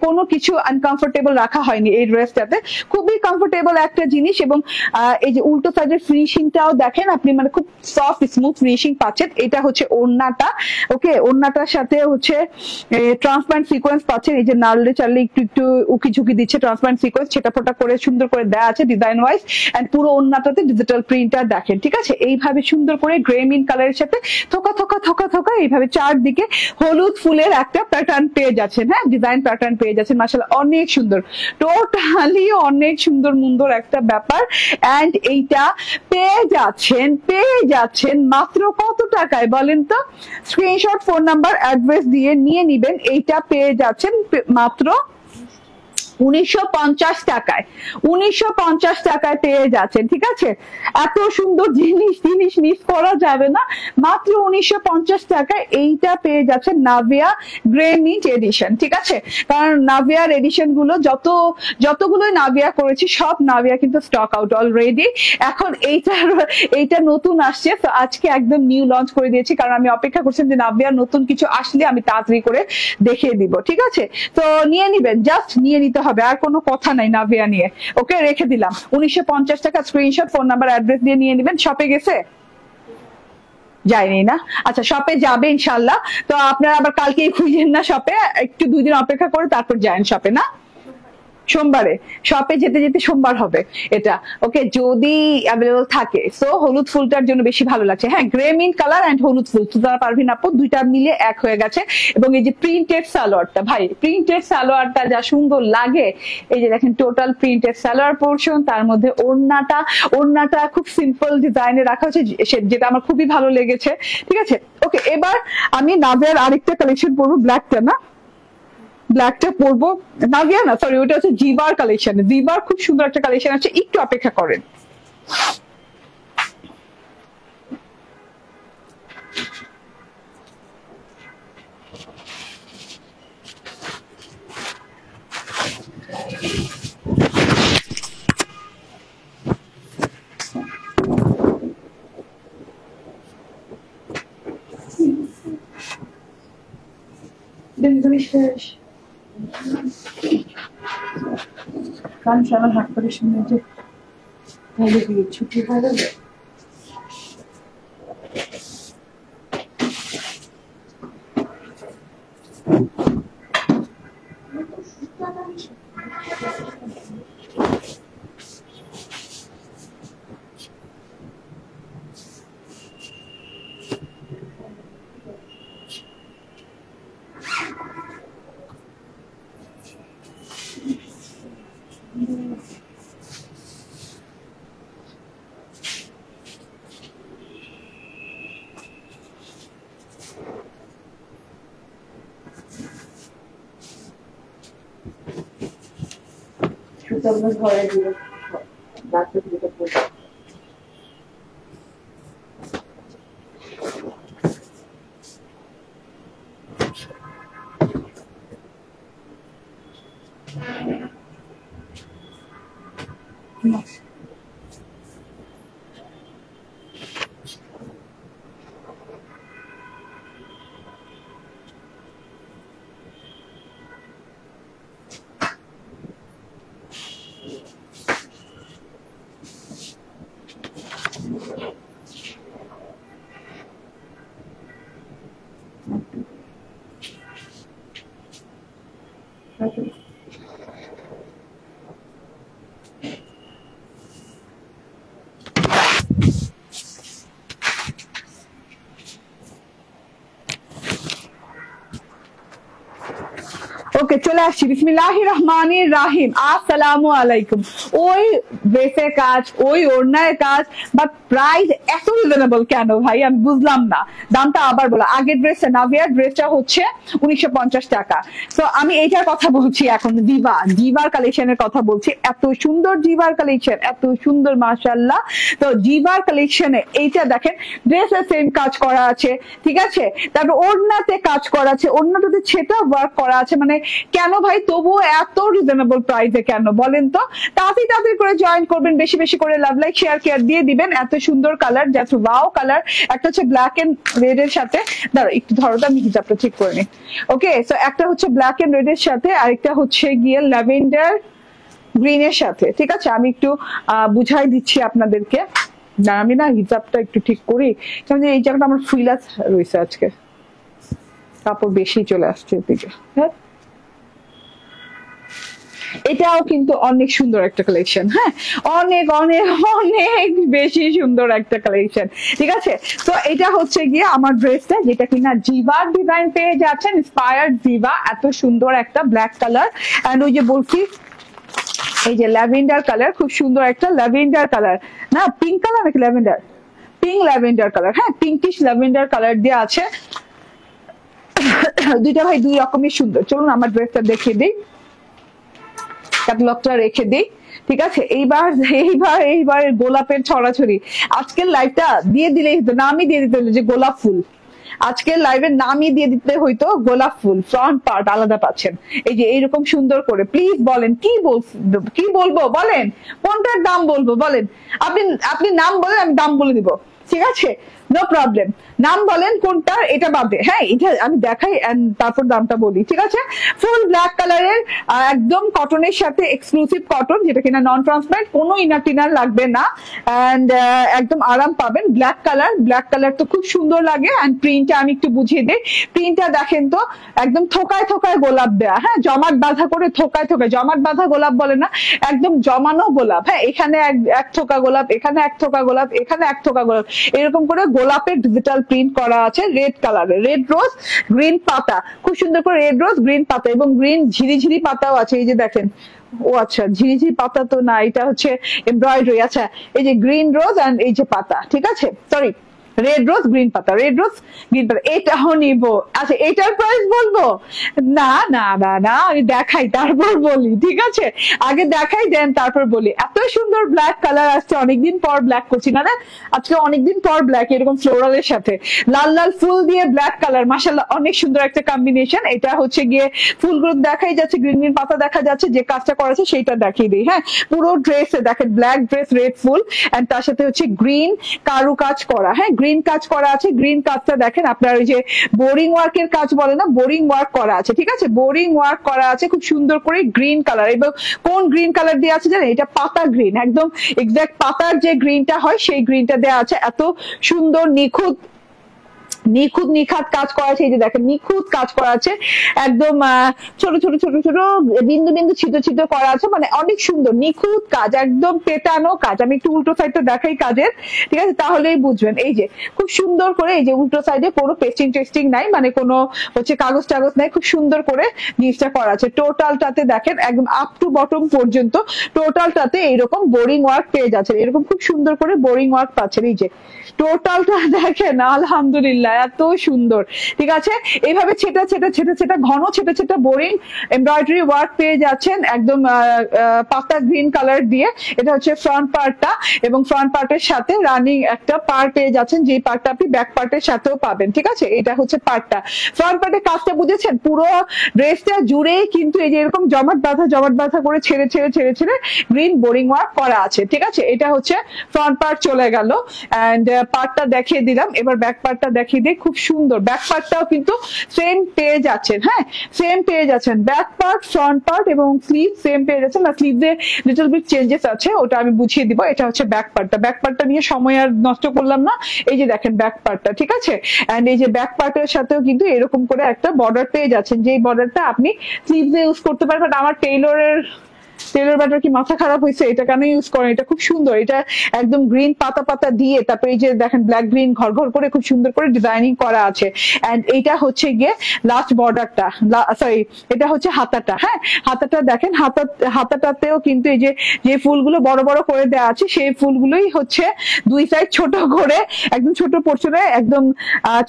[SPEAKER 1] কোনো কিছু আনকমফোর্টেবল রাখা হয়নি এই ড্রেসটাতে, খুবই কমফোর্টেবল একটা জিনিস। এবং এই যে উল্টো সাইডের ফিনিশিংটাও দেখেন আপনি, মানে খুব সফট স্মুথ ফিনিশিং পাচ্ছেন। এটা হচ্ছে ওড়নাটা, ওকে, ওড়নাটার সাথে হচ্ছে ট্রান্সপারেন্ট সিকোয়েন্স পাচ্ছেন, এই যে নাড়লে চাললে একটু একটু উকি ঝুঁকি দিচ্ছে ট্রান্সপারেন্ট সিকোয়েন্স, ছেটা ফোটা করে সুন্দর করে দেওয়া আছে ডিজাইন ওয়াইজ, এন্ড পুরো ওড়নাটাতে ডিজিটাল প্রিন্টার দেখেন, ঠিক আছে। এইভাবে সুন্দর করে গ্রে মিন কালারের সাথে থোকা থোকা থোকা থোকা এইভাবে চারদিকে হলুদ ফুলের একটা প্যাটার্ন পেয়ে যাচ্ছেন, হ্যাঁ ডিজাইন প্যাটার্ন পেয়ে যাচ্ছেন, মাশাআল্লাহ অনেক সুন্দর, টোটালি অনেক সুন্দর একটা ব্যাপার। এন্ড এইটা পেয়ে যাচ্ছেন মাত্র কত টাকায় বলেন তো? স্ক্রিনশট, ফোন নাম্বার, অ্যাড্রেস দিয়ে নিয়ে নিবেন। এইটা পেয়ে যাচ্ছেন মাত্র 1950 টাকায়, 1950 টাকায় পেয়ে যাচ্ছেন, ঠিক আছে। এত সুন্দর জিনিস মিস করা যাবে না, মাত্র 1950 টাকায় এইটা পেয়ে যাচ্ছেন নাভিয়া গ্রে মিন্ট এডিশন, ঠিক আছে। কারণ নাভিয়ার এডিশন গুলো যতগুলোই নাভিয়া করেছি সব নাভিয়া কিন্তু স্টক আউট অলরেডি। এখন এইটা নতুন আসছে, তো আজকে একদম নিউ লঞ্চ করে দিয়েছি, কারণ আমি অপেক্ষা করছিলাম যে নাভিয়ার নতুন কিছু আসলে আমি তাড়াতাড়ি করে দেখিয়ে দিব, ঠিক আছে। তো নিয়ে নিবেন, জাস্ট নিয়ে নিতে হবে, আর কোনো কথা নাই নাভিয়া নিয়ে। ওকে, রেখে দিলাম 1950 টাকা। স্ক্রিনশট, ফোন নাম্বার, অ্যাড্রেস দিয়ে নিয়ে নিবেন। শপে গেছে? যায়নি না? আচ্ছা, শপে যাবে ইনশাল্লাহ। তো আপনারা আবার কালকেই খুঁজেন না শপে, একটু 2 দিন অপেক্ষা করে তারপর যান শপে, না সোমবারে শপে যেতে সোমবার হবে এটা, ওকে, যদি অ্যাভেলেবল থাকে। সো হলুদ ফুলটার জন্য বেশি ভালো লাগছে, হ্যাঁ গ্রে মিন্ট কালার এন্ড হলুদ ফুল, সুতরাং পারভিন আপু দুইটা মিলে এক হয়ে গেছে। এবং এই যে প্রিন্টেড সালোয়ারটা, ভাই প্রিন্টেড সালোয়ারটা যা সুন্দর লাগে, এই যে দেখেন টোটাল প্রিন্টেড সালোয়ার পোর্শন, তার মধ্যে ওড়নাটা খুব সিম্পল ডিজাইনে রাখা হচ্ছে, যেটা আমার খুবই ভালো লেগেছে, ঠিক আছে। ওকে, এবার আমি নাভিয়ার আরেকটা কালেকশন পরবো, ব্ল্যাকটা পরবো, নাভিয়া না সরি, ওটা হচ্ছে জিবার কালেকশন, জিবার খুব সুন্দর একটা কালেকশন আছে, একটু অপেক্ষা করেন। ডেলিভারি শেষ, কারণ আমার হাত করে শুনে যে ছুটি হয়ে গেল। ঘরে দিল ডাক্তার দিকে বলবো। ওকে চলে আসছি, বিসমিল্লাহির রহমানির রাহিম। আসসালামু আলাইকুম। ওই ড্রেসের কাজ, ওই ওড়নার কাজ, বাট প্রাইস এত রিজনেবল কেন ভাই, আমি বুঝলাম না। দামটা আবার বলো। আগের ড্রেসটা, নাভিয়ার ড্রেসটা হচ্ছে 1950 টাকা। তো আমি এইটার কথা বলছি এখন, জিভার কালেকশনের কথা বলছি। এত সুন্দর জিভার কালেকশন, এত সুন্দর মাশাআল্লাহ। তো জিভার কালেকশনে এইটা দেখেন, ড্রেসের সেম কাজ করা আছে, ঠিক আছে। তারপর ওড়নাতে কাজ করা আছে, ওড়নাটাতে ছেটা ওয়ার্ক করা আছে। মানে কেন ভাই তবুও এত রিজনেবল প্রাইসে কেন বলেন তো? তাড়াতাড়ি করে জয়েন করবেন, বেশি বেশি করে লাভ লাইক শেয়ার কেয়ার দিয়ে দিবেন। এত সুন্দর কালার, জাস্ট ওয়াও কালার। একটা হচ্ছে ব্ল্যাক এন্ড রেড এর সাথে, দাঁড়াও একটু ধরো তো, আমি হিজাবটা ঠিক করে নিই। ওকে, সো একটা হচ্ছে ব্ল্যাক এন্ড রেড এর সাথে, আরেকটা হচ্ছে গিয়ে ল্যাভেন্ডার গ্রিন এর সাথে, ঠিক আছে। আমি একটু বুঝাই দিচ্ছি আপনাদেরকে। না আমি না হিজাবটা একটু ঠিক করি, কারণ এই জায়গাটা আমার ফ্রিলাস রয়েছে আজকে, কাপড় বেশি চলে আসছে এদিকে। হ্যাঁ, এটাও কিন্তু অনেক সুন্দর একটা কালেকশন। হ্যাঁ, অনেক অনেক অনেক বেশি সুন্দর একটা কালেকশন, ঠিক আছে। তো এটা হচ্ছে গিয়ে আমার ড্রেসটা, যেটা কিনা জিভার ডিজাইন পেয়ে যাচ্ছেন, ইন্সপায়ার্ড জিভা। এত সুন্দর একটা ব্ল্যাক কালার, এন্ড ওই যে বলছি এই যে ল্যাভেন্ডার কালার, খুব সুন্দর একটা ল্যাভেন্ডার কালার, না পিঙ্ক কালার নাকি ল্যাভেন্ডার, পিঙ্ক ল্যাভেন্ডার কালার। হ্যাঁ, পিঙ্কিশ ল্যাভেন্ডার কালার দিয়ে আছে। দুইটা ভাই দুই রকমই সুন্দর। চলুন আমার ড্রেসটা দেখিয়ে দিই, ক্যাটালগটা রেখে দিই, ঠিক আছে। এইবার গোলাপের ছড়াছড়ি। আজকের লাইভটা দিয়ে দিলেই হতো, নামই দিয়ে দিতে হলো যে গোলাপ ফুল। আজকের লাইভের নামই দিয়ে দিতে হইতো গোলাপ ফুল। ফ্রন্ট পার্ট আলাদা পাচ্ছেন, এই যে এইরকম সুন্দর করে। প্লিজ বলেন কি বলবো বলেন, কোনটার দাম বলবো বলেন। আপনি নাম বলেন, আমি দাম বলে দিব, ঠিক আছে, নো প্রবলেম। নাম বলেন কোনটা, এটা বাদে। হ্যাঁ, এটা আমি দেখাই তারপর দামটা বলি, ঠিক আছে। ফুল ব্ল্যাক কালারের, একদম কটনের সাথে, এক্সক্লুসিভ কটন, যেটা কিনা নন ট্রান্সপারেন্ট, কোনো ইনার টিনার লাগবে না, এন্ড একদম আরাম পাবেন। ব্ল্যাক কালার তো খুব সুন্দর লাগে। এন্ড প্রিন্টটা আমি একটু বুঝিয়ে দিই। প্রিন্টটা দেখেন তো, একদম থোকায় গোলাপ দেয়া। হ্যাঁ, জমাট বাঁধা করে, থোকায় জমাট বাঁধা গোলাপ বলে না, একদম জমানো গোলাপ। হ্যাঁ, এখানে এক থোকা গোলাপ, এখানে এক থোকা গোলাপ, এখানে এক থোকা গোলাপ, এরকম করে গোলাপের ডিজিটাল প্রিন্ট করা আছে। রেড কালারে, রেড রোজ গ্রিন পাতা, খুব সুন্দর করে রেড রোজ গ্রিন পাতা, এবং গ্রিন ঝিরিঝিরি পাতাও আছে। এই যে দেখেন, ও আচ্ছা, ঝিরিঝিরি পাতা তো না, এটা হচ্ছে এমব্রয়ডারি। আচ্ছা, এই যে গ্রিন রোজ এন্ড এই যে পাতা, ঠিক আছে, সরি, রেড রোজ গ্রিন পাতা, রেড রোজ গ্রিন পাতা, এটাও নিব। আচ্ছা, এটার প্রাইস বলবো না, আমি দেখাই তারপর বলি, ঠিক আছে। আগে দেখাই দেন তারপর বলি। এত সুন্দর ব্ল্যাক কালার আসছে, অনেকদিন পর ব্ল্যাক করছি না, আজকে অনেকদিন পর ব্ল্যাক, এরকম ফ্লোরালের সাথে লাল ফুল দিয়ে ব্ল্যাক কালার, মাশাআল্লাহ অনেক সুন্দর একটা কম্বিনেশন। এটা হচ্ছে গিয়ে ফুলগুলো দেখাই যাচ্ছে, গ্রিন পাতা দেখা যাচ্ছে, যে কাজটা করেছে সেইটা দেখিয়ে দিই। হ্যাঁ, পুরো ড্রেসে দেখেন black dress, red full, and তার সাথে হচ্ছে গ্রিন কারু কাজ করা। হ্যাঁ, গ্রিন কাজ করা আছে। গ্রিন কাজটা দেখেন, আপনার ওই যে বোরিং ওয়ার্কের কাজ বলে না, বোরিং ওয়ার্ক করা আছে, ঠিক আছে, বোরিং ওয়ার্ক করা আছে খুব সুন্দর করে গ্রিন কালার। এবং কোন গ্রিন কালার দিয়ে আছে জানেন, এটা পাতা গ্রিন, একদম এক্সাক্ট পাতার যে গ্রিনটা হয় সেই গ্রিনটা দেওয়া আছে। এত সুন্দর নিখুঁত নিখাত কাজ করা আছে। এই যে দেখেন, নিখুঁত কাজ করা আছে, একদম ছোট বিন্দু ছিদ্র করা আছে, মানে অনেক সুন্দর নিখুঁত কাজ, একদম পেটানো কাজ। আমি একটু উল্টো সাইডটা দেখাই কাজের, ঠিক আছে, তাহলেই বুঝবেন। এই যে খুব সুন্দর করে, এই যে উল্টো সাইডে কোনো টেস্টিং নাই, মানে কোনো হচ্ছে কাগজ টাগজ নাই, খুব সুন্দর করে জিনিসটা করা আছে। টোটালটাতে দেখেন, একদম আপ টু বটম পর্যন্ত টোটালটাতে এইরকম বোরিং ওয়ার্ক পেয়ে যাচ্ছেন, এরকম খুব সুন্দর করে বোরিং ওয়ার্ক পাচ্ছেন। এই যে টোটালটা দেখেন, আলহামদুলিল্লাহ এত সুন্দর, ঠিক আছে। এইভাবে ছেটা ঘন ছেটা বোরিং এমব্রয়ডারি ওয়ার্ক পেয়ে যাচ্ছেন, একদম পাতা গ্রিন কালার দিয়ে। এটা হচ্ছে ফ্রন্ট পার্টটা, এবং ফ্রন্ট পার্টের সাথে রানিং একটা পার্ট পেয়ে যাচ্ছেন, যে পার্টটা আপনি ব্যাক পার্টের সাথেও পাবেন, ঠিক আছে। এটা হচ্ছে পার্টটা। ফ্রন্ট পার্টের কাজটা বুঝেছেন, পুরো ড্রেসটা জুড়ে কিন্তু এই যে এরকম জমাট বাঁধা করে ছেড়ে গ্রিন বোরিং ওয়ার্ক করা আছে, ঠিক আছে। এটা হচ্ছে ফ্রন্ট পার্ট চলে গেল, এন্ড পার্টটা দেখিয়ে দিলাম। এবার ব্যাক পার্টটা দেখিয়ে দিই, খুব সুন্দর। ব্যাক পার্টটাও কিন্তু সেম পেয়ে যাচ্ছেন। হ্যাঁ, সেম পেয়ে যাচ্ছেন, ব্যাক পার্ট, ফ্রন্ট পার্ট এবং স্লিভ সেম পেয়ে যাচ্ছেন। না, স্লিভে লিটল বিট চেঞ্জেস আছে, ওটা আমি বুঝিয়ে দিব। এটা হচ্ছে ব্যাক পার্টটা নিয়ে সময় আর নষ্ট করলাম না। এই যে দেখেন ব্যাক পার্টটা, ঠিক আছে। এন্ড এই যে ব্যাক পার্টের সাথেও কিন্তু এরকম করে একটা বর্ডার পেয়ে যাচ্ছেন, যে বর্ডারটা আপনি স্লিভে ইউজ করতে পারবেন। আমার টেইলরের টেলর ব্যাটার কি মাথা খারাপ হয়েছে? এটা কেন ইউজ করেন? এটা খুব সুন্দর, এটা একদম গ্রিন পাতা পাতা দিয়ে, তারপরে এই যে দেখেন ব্ল্যাক গ্রিন ঘর ঘর করে খুব সুন্দর করে ডিজাইনিং করা আছে। এন্ড এইটা হচ্ছে গিয়ে লাস্ট বর্ডারটা, সরি এটা হচ্ছে হাতাটা। হ্যাঁ, হাতাটা দেখেন, হাতাটাতেও কিন্তু এই যে ফুলগুলো বড় বড় করে দেওয়া আছে, সেই ফুলগুলোই হচ্ছে দুই সাইড ছোট করে একদম ছোট পোর্শনে একদম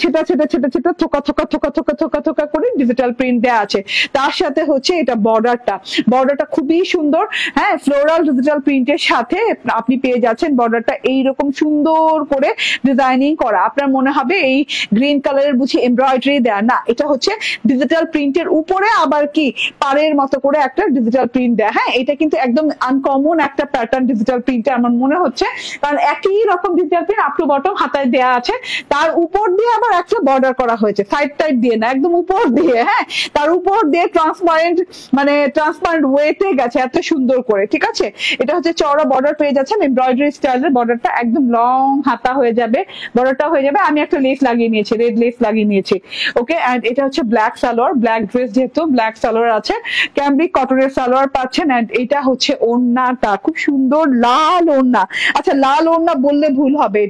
[SPEAKER 1] ছেটা ছেটা ছেটা ছেটা থোকা থোকা থোকা থোকা থোকা থোকা করে ডিজিটাল প্রিন্ট দেওয়া আছে। তার সাথে হচ্ছে এটা বর্ডারটা খুবই সুন্দর। হ্যাঁ, ফ্লোরাল ডিজিটাল প্রিন্টের সাথে আপনি পেয়ে যাচ্ছেন বর্ডারটা এইরকম সুন্দর করে ডিজাইনিং করা। আপনার মনে হবে এই গ্রিন কালারের বুঝি এমব্রয়ডারি দেয়া, না, এটা হচ্ছে ডিজিটাল প্রিন্টের উপরে আবার কি পাড়ের মতো করে একটা ডিজিটাল প্রিন্ট দেয়া। হ্যাঁ, এটা কিন্তু একদম আনকমন একটা প্যাটার্ন ডিজিটাল প্রিন্টে আমার মনে হচ্ছে, কারণ একই রকম digital print up to bottom হাতায় দেয়া আছে, তার উপর দিয়ে আবার একটা বর্ডার করা হয়েছে, সাইড টাইড দিয়ে না, একদম উপর দিয়ে। হ্যাঁ, তার উপর দিয়ে ট্রান্সপারেন্ট ওয়েতে গেছে এত সুন্দর করে। ঠিক আছে, এটা হচ্ছে চওড়া বর্ডার পেয়ে যাচ্ছেন, এমব্রয়ডারি স্টাইলের বর্ডারটা একদম লং হাতা হয়ে যাবে, বর্ডারটা হয়ে যাবে। আমি একটা লেস লাগিয়ে নিয়েছি, রেড লেস লাগিয়ে নিয়েছি। ওকে, এন্ড এটা হচ্ছে ব্ল্যাক সালোয়ার, ব্ল্যাক ড্রেস যেহেতু ব্ল্যাক সালোয়ার আছে, ক্যামব্রিক কটনের সালোয়ার পাচ্ছেন। এন্ড এটা হচ্ছে ওড়নাটা, খুব সুন্দর লাল ওড়না। আচ্ছা, লাল ওড়না বললে ভুল হবে,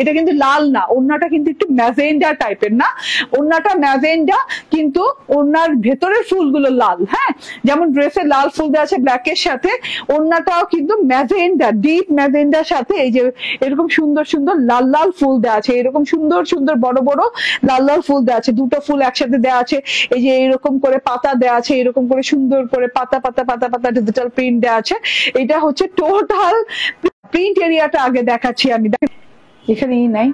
[SPEAKER 1] এটা কিন্তু লাল না, ওড়নাটা কিন্তু একটু ম্যাজেন্ডা টাইপের না, ওড়নাটা ম্যাজেন্ডা কিন্তু ওড়নার ভেতরের ফুলগুলো লাল। হ্যাঁ, যেমন ড্রেসে লাল ফুল দেওয়া আছে ব্ল্যাকের সাথে, ওড়নাটাও কিন্তু ম্যাজেন্ডা, ডিপ ম্যাজেন্ডার সাথে এই যে এরকম সুন্দর সুন্দর লাল লাল ফুল দেওয়া আছে, এরকম সুন্দর সুন্দর বড় বড় লাল লাল ফুল দেওয়া আছে, দুটো ফুল একসাথে দেওয়া আছে, এই যে এরকম করে পাতা দেওয়া আছে, এরকম করে সুন্দর করে পাতা পাতা পাতা পাতা ডিজিটাল প্রিন্ট দেওয়া আছে। এটা হচ্ছে টোটাল প্রিন্ট এরিয়াটা আগে দেখাচ্ছি আমি, এখানেই নাই।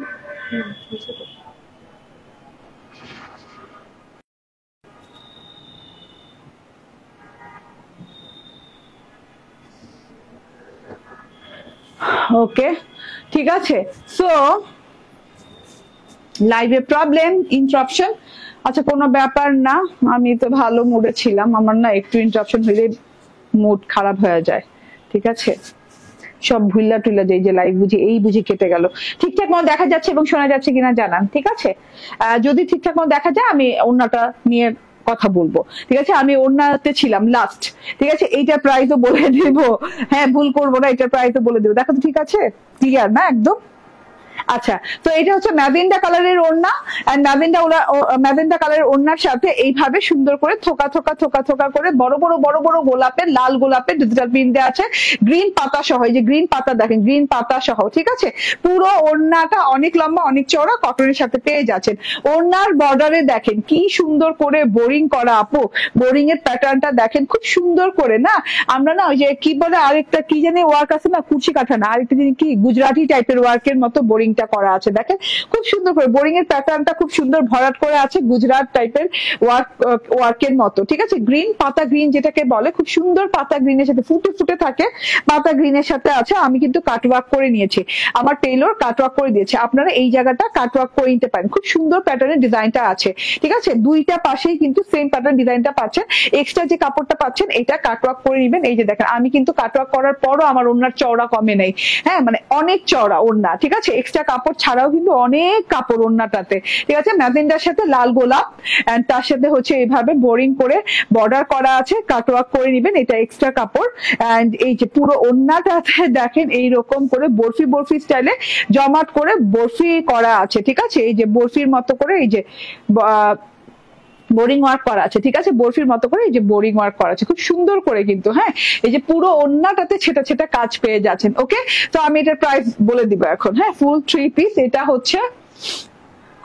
[SPEAKER 1] ওকে, ঠিক আছে। সো লাইভে প্রবলেম, ইন্টারাপশন, আচ্ছা কোনো ব্যাপার না, আমি তো ভালো মুডে ছিলাম, আমার না একটু ইন্টারাপশন হলে মুড খারাপ হয়ে যায়। ঠিক আছে, সব ভুল্লা টুল্লা যায় যে লাইভ বুঝি কেটে গেল। ঠিকঠাক মতো দেখা যাচ্ছে এবং শোনা যাচ্ছে কিনা জানান। ঠিক আছে, যদি ঠিকঠাক মতো দেখা যায় আমি ওড়নাটা নিয়ে কথা বলবো। ঠিক আছে, আমি ওড়নাতে ছিলাম লাস্ট। ঠিক আছে, এইটার প্রাইসও বলে দেব, হ্যাঁ ভুল করবো না, এটার প্রাইসও বলে দেবো। দেখো তো ঠিক আছে, ক্লিয়ার না একদম? আচ্ছা, তো এটা হচ্ছে ম্যাজেন্ডা কালারের ওড়না, এন্ড ম্যাজেন্ডা কালারের ওড়নার সাথে এইভাবে সুন্দর করে থোকা থোকা থোকা থোকা করে বড় বড় বড় বড় গোলাপের, লাল গোলাপের ডিজিটাল প্রিন্ট দেওয়া আছে, গ্রিন পাতা সহ। এই যে গ্রিন পাতা দেখেন, গ্রিন পাতা সহ। ঠিক আছে, পুরো ওড়নাটা অনেক লম্বা অনেক চওড়া, কটনের সাথে পেয়ে যাচ্ছেন। ওড়নার বর্ডারে দেখেন কি সুন্দর করে বোরিং করা, আপু বোরিং এর প্যাটার্নটা দেখেন খুব সুন্দর করে। না, আমরা না ওই যে কি বলে আরেকটা কি জানি ওয়ার্ক আছে না, কুচি কাটা না, আরেকটা জিনিস কি গুজরাটি টাইপের ওয়ার্কের মতো বোরিং করা আছে, দেখেন খুব সুন্দর করে বোরিং এর প্যাটার্নটা খুব সুন্দর ভরাট করে আছে, গুজরাট টাইপের ওয়ার্কের মতো। ঠিক আছে, গ্রিন পাতা গ্রিন যেটাকে বলে, খুব সুন্দর পাতা গ্রিনের সাথে ফুটে ফুটে থাকে, পাতা গ্রিনের সাথে আছে। আমি কিন্তু কাটওয়ার্ক করে নিয়েছি, আমার টেইলর কাটওয়ার্ক করে দিয়েছে, আপনারা এই জায়গাটা কাটওয়ার্ক করে নিতে পারেন। খুব সুন্দর প্যাটার্নের ডিজাইনটা আছে। ঠিক আছে, দুইটা পাশেই কিন্তু সেম প্যাটার্ন ডিজাইনটা পাচ্ছেন। এক্সট্রা যে কাপড়টা পাচ্ছেন এটা কাটওয়ার্ক করে নিবেন। এই যে দেখেন, আমি কিন্তু কাটওয়ার্ক করার পরও আমার ওড়নার চওড়া কমে নেই। হ্যাঁ, মানে অনেক চওড়া ওড়না। ঠিক আছে, এক্সট্রা কাপড় ছাড়াও কিন্তু অনেক কাপড় ওড়নাটাতে। ঠিক আছে, ম্যাজেন্ডার সাথে লাল গোলাপ, এন্ড তার সাথে হচ্ছে এইভাবে বোরিং করে বর্ডার করা আছে, কাটওয়ার্ক করে নিবেন, এটা এক্সট্রা কাপড়। এন্ড এই যে পুরো ওড়নাটাতে দেখেন এইরকম করে বরফি বরফি স্টাইলে জমাট করে বরফি করা আছে। ঠিক আছে, এই যে বরফির মতো করে এই যে বোরিং ওয়ার্ক করা আছে। ঠিক আছে, বরফির মতো করে এই যে বোরিং ওয়ার্ক করা আছে খুব সুন্দর করে কিন্তু। হ্যাঁ, এই যে পুরো ওড়নাটাতে ছেটা ছেটা কাজ পেয়ে যাচ্ছেন। ওকে, তো আমি এটার প্রাইস বলে দিব এখন। হ্যাঁ, ফুল 3 পিস এটা হচ্ছে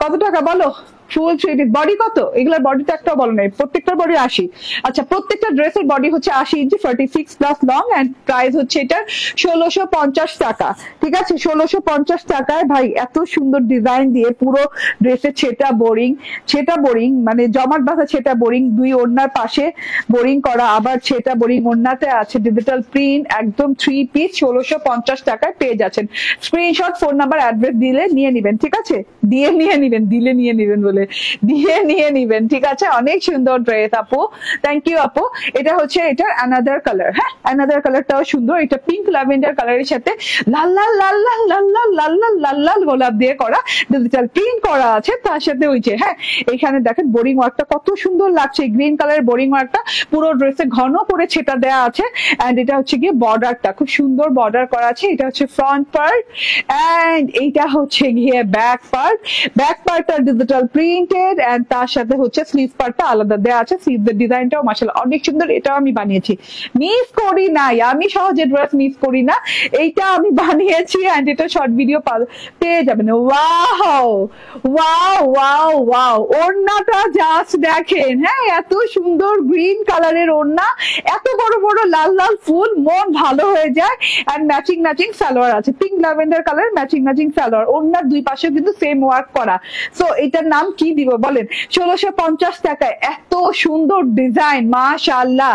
[SPEAKER 1] কত টাকা বলো? ফুল 3 পিস বডি কত? এগুলোর বডি তো একটাও বলো নাই, প্রত্যেকটার বডি 80। আচ্ছা, প্রত্যেকটা ড্রেসের বডি হচ্ছে 80 ইঞ্চি, 46 প্লাস লং, এন্ড প্রাইস হচ্ছে এটা 1650 টাকা। ঠিক আছে, 1650 টাকায় ভাই এত সুন্দর ডিজাইন দিয়ে পুরো ড্রেসে ছেটা বোরিং মানে জমাট বাঁধা ছেটা বোরিং, দুই ওড়নার পাশে বোরিং করা, আবার ছেটা বোরিং ওড়নাতে আছে ডিজিটাল প্রিন্ট, একদম 3 পিস 1650 টাকায় পেয়ে যাচ্ছেন। স্ক্রিনশট, ফোন নাম্বার, অ্যাড্রেস দিলে নিয়ে নিবেন। ঠিক আছে, দিলে নিয়ে নিবেন বলে যাবে, দিয়ে নিয়ে নিবেন, ঠিক আছে? অনেক সুন্দর ড্রেস আপু, থ্যাংক ইউ আপু। এটা হচ্ছে এটার অ্যানাদার কালার, হ্যাঁ অ্যানাদার কালারটাও সুন্দর, এটা পিঙ্ক ল্যাভেন্ডার কালারের সাথে লাল লাল লাল লাল লাল লাল লাল লাল লাল লাল গোলাপ দিয়ে করা ডিজিটাল প্রিন্ট করা আছে, তার সাথে ওই যে হ্যাঁ এখানে দেখেন বোরিং ওয়ার্কটা কত সুন্দর লাগছে, গ্রিন কালারের বোরিং ওয়ার্কটা পুরো ড্রেসে ঘন করে ছেটা দেওয়া আছে। এন্ড এটা হচ্ছে গিয়ে বর্ডারটা খুব সুন্দর বর্ডার করা আছে, এটা হচ্ছে ফ্রন্ট পার্ট এন্ড এইটা হচ্ছে গিয়ে ব্যাক পার্ট, ব্যাক পার্টটা ডিজিটাল প্রিন্টেড এন্ড তার সাথে হচ্ছে স্লিভ পার্টটা আলাদা দেওয়া আছে। স্লিভের ডিজাইনটাও মাশাআল্লাহ অনেক সুন্দর, এটাও আমি বানিয়েছি, মিস করি নাই আমি, সহজে ড্রেস মিস করি না, এইটা আমি বানিয়েছি এন্ড এটা শর্ট ভিডিও পেয়ে যাবেন। ওয়াও ওয়াও ওয়াও ওয়াও, ওড়নাটা জাস্ট দেখেন, হ্যাঁ এত সুন্দর গ্রিন কালারের ওড়না, এত বড় বড় লাল লাল ফুল, মন ভালো হয়ে যায়। এন্ড ম্যাচিং ম্যাচিং সালোয়ার আছে, pink lavender colour matching matching salwar, ওড়নার দুই পাশে কিন্তু সেম ওয়ার্ক করা। সো এটার নাম কি দিব বলেন? 1650 টাকায় এত সুন্দর ডিজাইন, মাশাআল্লাহ,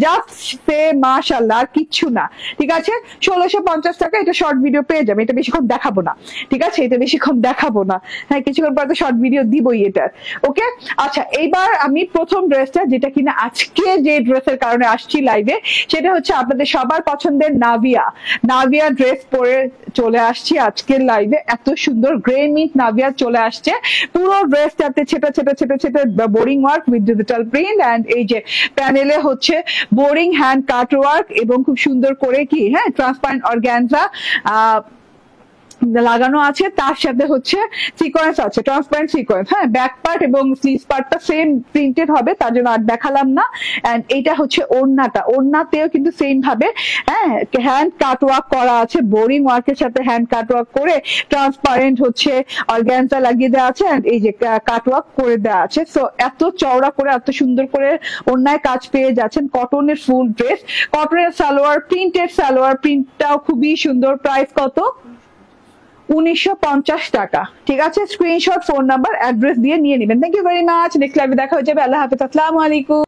[SPEAKER 1] জাস্ট সে মাশাআল্লাহ, আর কিচ্ছু না, ঠিক আছে? 1650 টাকা, এটা শর্ট ভিডিও পেয়ে যাবে, এটা বেশিক্ষণ দেখাবো না, ঠিক আছে? এটা বেশিক্ষণ দেখাবো না, হ্যাঁ কিছুক্ষণ পর তো শর্ট ভিডিও দিবই এটার, ওকে? আচ্ছা এইবার আমি প্রথম ড্রেসটা, যেটা কিনা আজকে যে ড্রেসের কারণে আসছি লাইভে, সেটা হচ্ছে আপনাদের সবার পছন্দের নাভিয়া, নাভিয়া ড্রেস পরে চলে আসছি আজকের লাইভে। এত সুন্দর গ্রে মিট নাভিয়া চলে আসছে, পুরো ড্রেসটাতে ছেটা ছেটা ছেটা ছেটা boring work with digital print and এই যে প্যানেলে হচ্ছে বোরিং হ্যান্ড কাট ওয়ার্ক এবং খুব সুন্দর করে কি হ্যাঁ ট্রান্সপারেন্ট অর্গানজা লাগানো আছে, তার সাথে হচ্ছে সিকোয়েন্স আছে, ট্রান্সপারেন্ট সিকোয়েন্স, হ্যাঁ ব্যাক পার্ট এবং স্লিভ পার্টটা সেম প্রিন্টেড হবে, তার জন্য আর দেখালাম না। এন্ড এইটা হচ্ছে ওড়নাটা, ওড়নাতেও কিন্তু সেম ভাবে হ্যাঁ হ্যান্ড কাট ওয়ার্ক করা আছে, বোরিং ওয়ার্কের সাথে হ্যান্ড কাট ওয়ার্ক করে ট্রান্সপারেন্ট হচ্ছে অর্গানজা লাগিয়ে দেওয়া আছে এন্ড এই যে কাট ওয়ার্ক করে দেওয়া আছে। সো এত চওড়া করে এত সুন্দর করে ওড়নায় কাজ পেয়ে যাচ্ছেন, কটনের ফুল ড্রেস, কটনের সালোয়ার, প্রিন্টেড সালোয়ার, প্রিন্টটাও খুবই সুন্দর। প্রাইস কত? 1950 টাকা, ঠিক আছে? স্ক্রিনশট, ফোন নাম্বার, অ্যাড্রেস দিয়ে নিয়ে নেবেন। Thank you very much, next লাইভে দেখা হয়ে যাবে। আল্লাহ হাফেজ, আসসালামু আলাইকুম।